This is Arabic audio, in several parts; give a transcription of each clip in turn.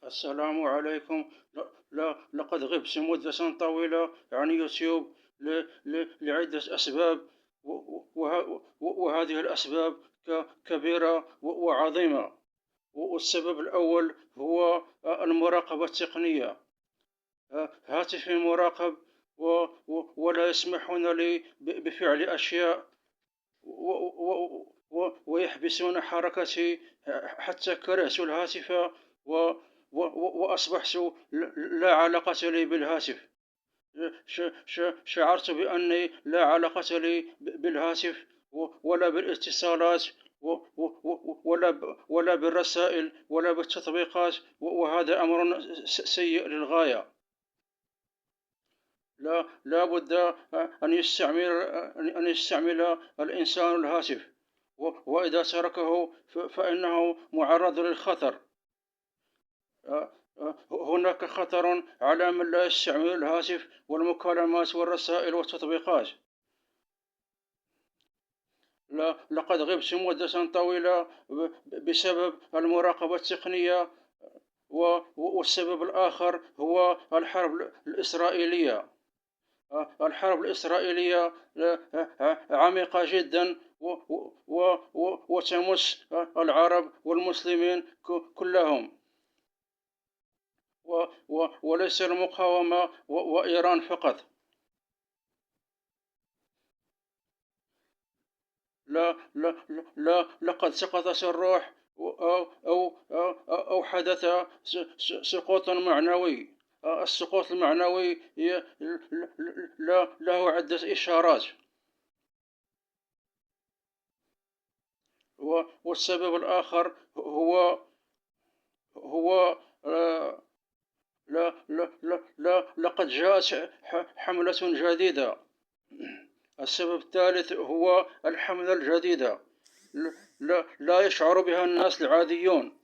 السلام عليكم. لقد غبت مدة طويلة عن يوتيوب لعدة أسباب، وهذه الأسباب كبيرة وعظيمة. والسبب الأول هو المراقبة التقنية. هاتفي مراقب، ولا يسمحون لي بفعل أشياء، ويحبسون حركتي، حتى كرهت الهاتف، وأصبحت لا علاقة لي بالهاتف. شعرت بأني لا علاقة لي بالهاتف، ولا بالاتصالات، ولا بالرسائل، ولا بالتطبيقات، وهذا أمر سيء للغاية. لا بد أن يستعمل الإنسان الهاتف، وإذا تركه فإنه معرض للخطر. هناك خطر على من لا يستعمل الهاتف والمكالمات والرسائل والتطبيقات. لقد غبت مدة طويلة بسبب المراقبة التقنية. والسبب الآخر هو الحرب الإسرائيلية. الحرب الإسرائيلية عميقة جدا، وتمس العرب والمسلمين كلهم، وليس المقاومة وإيران فقط. لقد سقطت الروح، أو حدث سقوط معنوي. السقوط المعنوي له عدة إشارات. والسبب الآخر هو لقد جاءت حملة جديدة. السبب الثالث هو الحملة الجديدة لا يشعر بها الناس العاديون.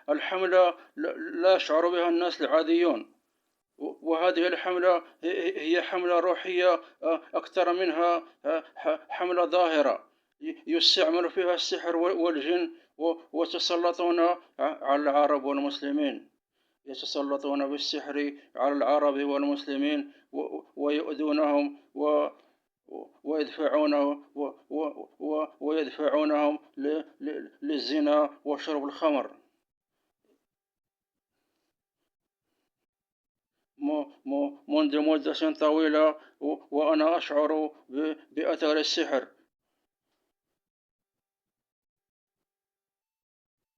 الحملة لا يشعر بها الناس العاديون، وهذه الحملة هي حملة روحية أكثر منها حملة ظاهرة. يستعمل فيها السحر والجن، ويتسلطون على العرب والمسلمين. يتسلطون بالسحر على العرب والمسلمين، ويؤذونهم، ويدفعونهم للزنا وشرب الخمر. منذ مدة طويلة وأنا أشعر بأثر السحر.